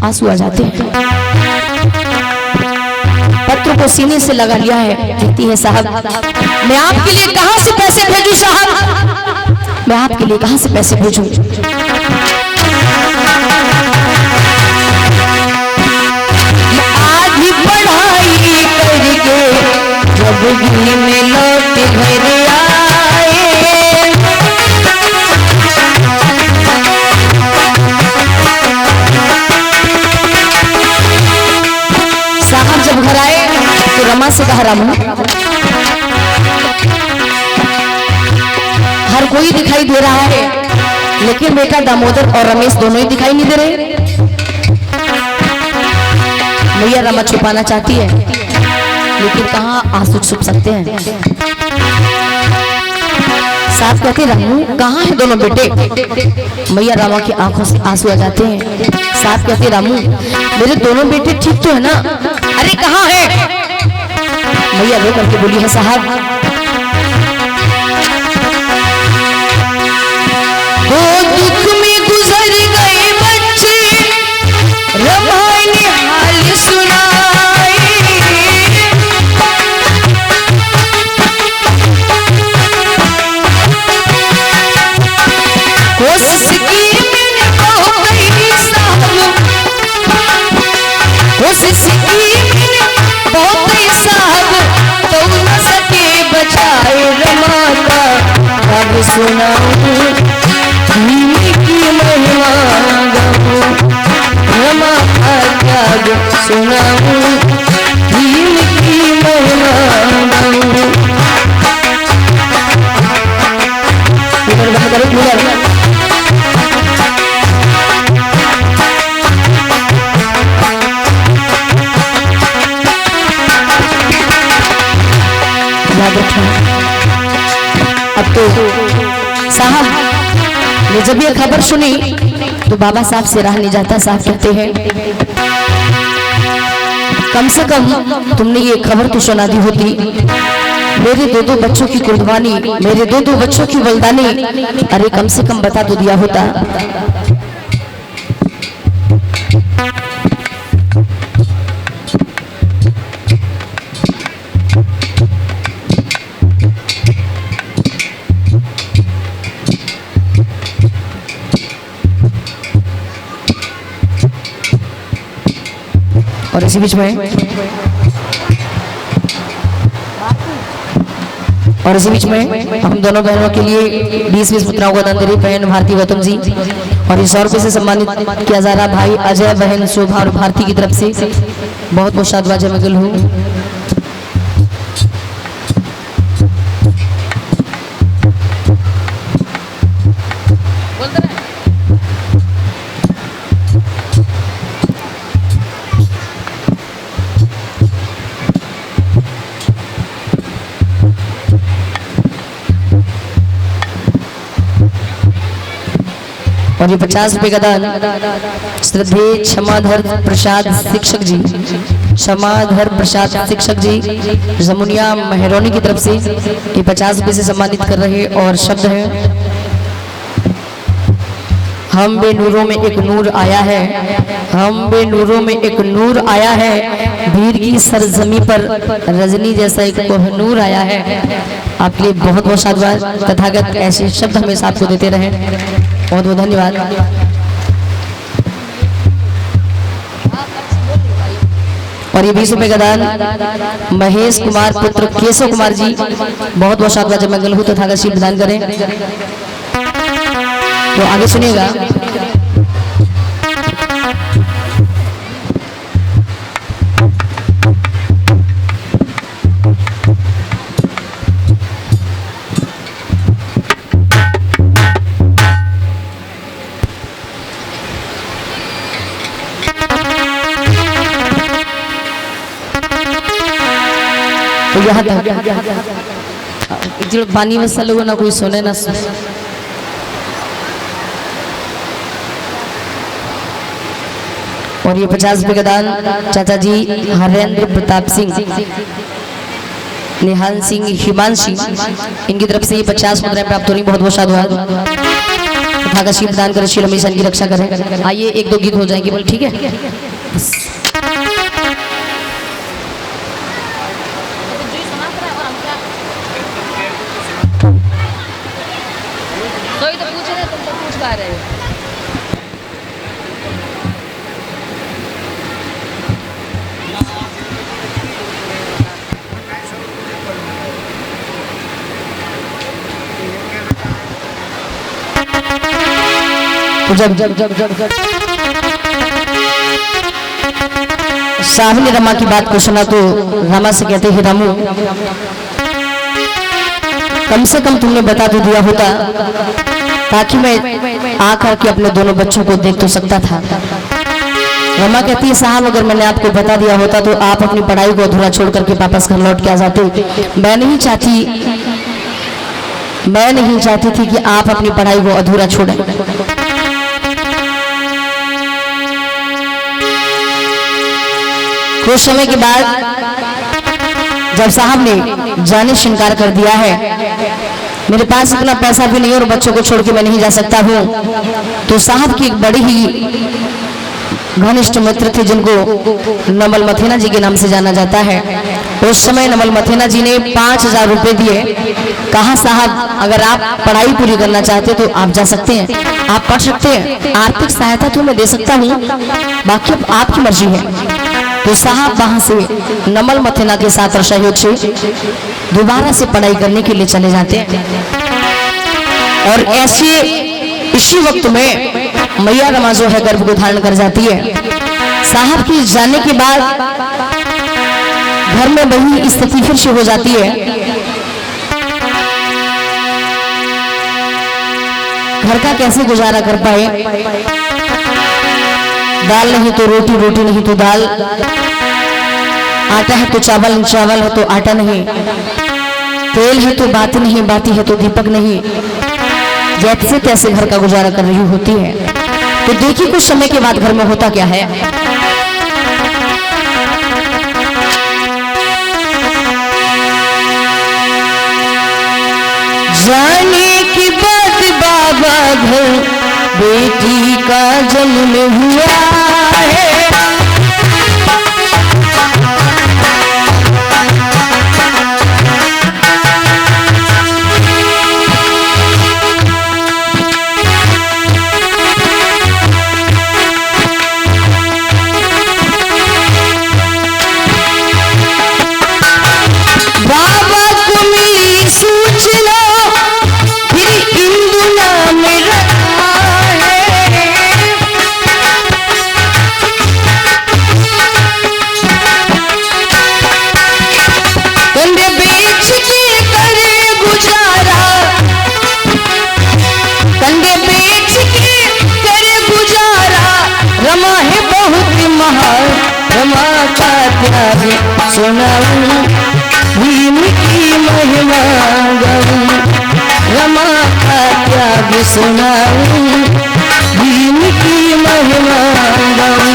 आंसू आ जाते हैं। पत्र को सीने से लगा लिया है, कहती है साहब मैं आपके लिए कहां से पैसे भेजूं साहब, मैं आपके लिए कहां से पैसे भेजूं। आधी पढ़ाई करके जब भी में लौट घर आए, साहब जब घर आए तो रमा से कहा रामू हर कोई दिखाई दे रहा है लेकिन बेटा दामोदर और रमेश दोनों ही दिखाई नहीं दे रहे। भैया रमा छुपाना चाहती है लेकिन कहाँ आंसू छुप सकते हैं। साहब कहते रामू कहाँ है दोनों बेटे। मैया रमा की आंखों से आंसू आ जाते हैं। साहब कहते रामू मेरे दोनों बेटे ठीक तो है ना, अरे कहाँ है। मैया रो करके बोली है साहब वो दुख में गुजर गए बच्चे रमा ने हाल सुनाए, कोशिश की मैंने बहुत ही साहब, कोशिश की मैंने बहुत ही साहब तो न सके बचाए रमा का अब सुनाऊं की महिमा गाऊं, रमा का त्याग सुनाऊं भीम की महिमा गाऊं। अब तो साहब ने जब ये खबर सुनी तो बाबा साहब से रहा नहीं जाता। साहब कहते हैं कम से कम तुमने ये खबर तो सुना दी होती, मेरे दो बच्चों की कुर्बानी, मेरे दो बच्चों की बलिदानी, अरे कम से कम बता तो दिया होता। और इसी बीच में हम दोनों बहनों के लिए 20-20 मुद्राओं का दान दे रही बहन भारती गौतम जी और इस 100 रुपये से सम्मानित किया जा रहा भाई अजय बहन शोभा और भारती की तरफ से बहुत बहुत शादबाज मैं गल हूँ। और ये 50 रुपए का दान श्रद्धेय क्षमाधर प्रसाद शिक्षक जी, क्षमाधर प्रसाद शिक्षक जी जमुनिया मेहरौनी की तरफ से ये 50 रुपए से सम्मानित कर रहे और शब्द है हम बे नूरों में एक नूर आया है, हम बे नूरों में एक नूर आया है, भीड़ की सरजमी पर रजनी जैसा एक कोहनूर आया है। आपके लिए बहुत बहुत साधुवाद, तथागत ऐसे शब्द हमेशा आपको देते रहे, बहुत बहुत धन्यवाद। और ये 20 रुपए का दान महेश कुमार पुत्र केशव कुमार जी, बहुत बहुत साधुवाद जब मंगल हो तथागत शील प्रदान करें। तो आगे सुनिएगा। तो यहाँ जो पानी में लोगों ना कोई सुने ना सुने। और ये 50 रुपए का दान चाचा जी हरेंद्र प्रताप सिंह, निहाल सिंह, हिमांशी, इनकी तरफ से ये 50 मुद्राएं प्राप्त हो रही, बहुत बहुत साधुवाद। माखा का शील प्रदान करें, शील हमेशा की रक्षा करें। आइए एक दो गीत हो जाएंगे, बोल ठीक है। तो पूछ रहे, तुम तो पूछ पा रहे हो। तो जब साहब ने रमा की बात को सुना तो रमा से कहते हैं, रामू कम से कम तुमने बता तो दिया होता, ताकि मैं आकर के अपने दोनों बच्चों को देख तो सकता था। रमा कहती है, साहब अगर मैंने आपको बता दिया होता तो आप अपनी पढ़ाई को अधूरा छोड़ करके वापस घर लौट के आ जाते। मैं नहीं चाहती थी कि आप अपनी पढ़ाई को अधूरा छोड़ें। कुछ समय के बाद जब साहब ने जाने से इनकार कर दिया है, मेरे पास इतना पैसा भी नहीं और बच्चों को छोड़ के मैं नहीं जा सकता हूँ, तो साहब की एक बड़ी ही घनिष्ठ मित्र थे जिनको नमल मथेना जी के नाम से जाना जाता है। उस समय नमल मथेना जी ने 5000 रुपए दिए। कहा, साहब अगर आप पढ़ाई पूरी करना चाहते तो आप जा सकते हैं, आप पढ़ सकते हैं, आर्थिक सहायता तो मैं दे सकता हूँ, बाकी अब आपकी मर्जी है। तो साहब वहां से नमल मथेना के साथ सहयोग से दोबारा से पढ़ाई करने के लिए चले जाते हैं। और ऐसे इसी वक्त में मैया रमा जो है गर्भ को धारण कर जाती है। साहब की जाने के बाद घर में वही स्थिति फिर से हो जाती है। घर का कैसे गुजारा कर पाए, दाल नहीं तो रोटी, रोटी नहीं तो दाल, आटा है तो चावल, चावल है तो आटा नहीं, तेल है तो बाती नहीं, बाती है तो दीपक नहीं, जैसे तैसे घर का गुजारा कर रही होती है। तो देखिए कुछ समय के बाद घर में होता क्या है। जाने के बाद बाबा घर बेटी का जन्म हुआ है। सुनाऊं भीम की महिमा गाऊं, रमा का त्याग सुनाऊं भीम की महिमा गाऊं।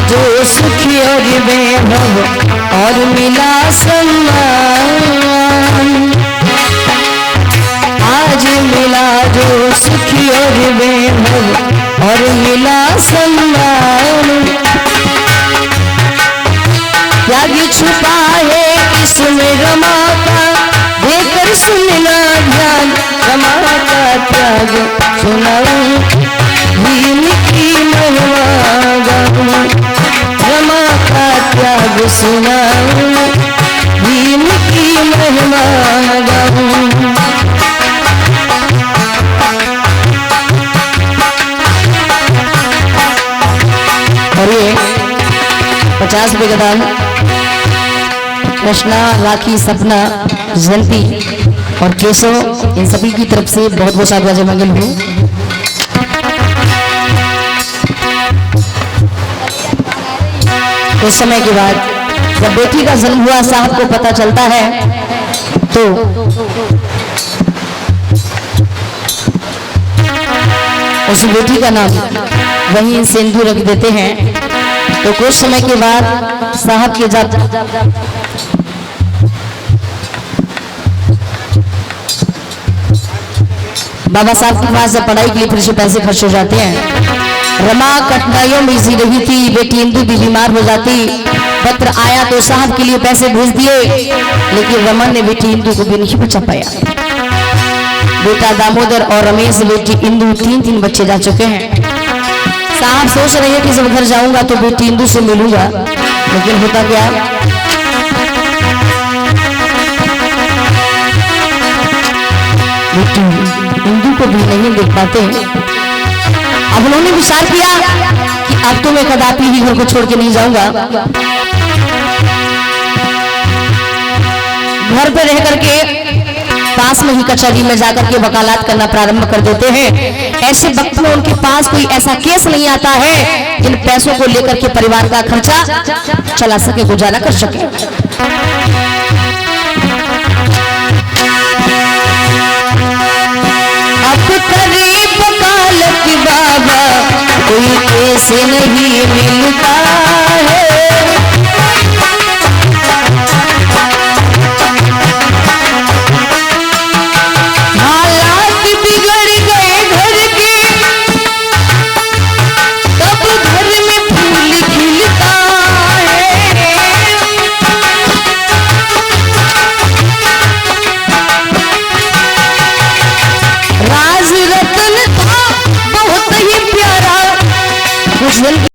जो सुख और वैभव और मिला सम्मान, आज मिला जो सुख और वैभव और मिला सम्मान। त्याग छुपा है इसमें रमा का, देकर सुनना ध्यान, रमा का त्याग सुनाऊं भीम की महिमा गाऊं, रमा का त्याग सुनाऊं भीम की महिमा गाऊं। और ये 50 रुपये का दान कृष्णा, राखी, सपना, जयंती और केशव, इन सभी की तरफ से बहुत बहुत साधुवाद मंगल हो। कुछ समय के बाद जब बेटी का जन्म हुआ, साहब को पता चलता है तो उस बेटी का नाम वहीं सिंधु रख देते हैं। तो कुछ समय के बाद साहब के जब बाबा साहब के पास पढ़ाई के लिए फिर से पैसे खर्च हो जाते हैं। रमा कठिनाइयों में जी रही थी, बेटी इंदु भी बीमार हो जाती। पत्र आया तो साहब के लिए पैसे भेज दिए, लेकिन रमन ने बेटी इंदु को भी नहीं बचा पाया। बेटा दामोदर और रमेश, बेटी इंदु, तीन बच्चे जा चुके हैं। साहब सोच रहे हैं कि जब घर जाऊंगा तो बेटी इंदु से मिलूंगा, लेकिन होता क्या, बेटी इंदु को भी नहीं देख पाते। अब उन्होंने विचार किया कि अब तो मैं कदापि ही घर को छोड़ के नहीं जाऊंगा। घर पे रह करके पास में ही कचहरी में जाकर के वकालत करना प्रारंभ कर देते हैं। ऐसे वक्त में उनके पास कोई ऐसा केस नहीं आता है जिन पैसों को लेकर के परिवार का खर्चा चला सके, गुजारा कर सके। अब करीब काल की बाबा कोई केस नहीं मिलता है,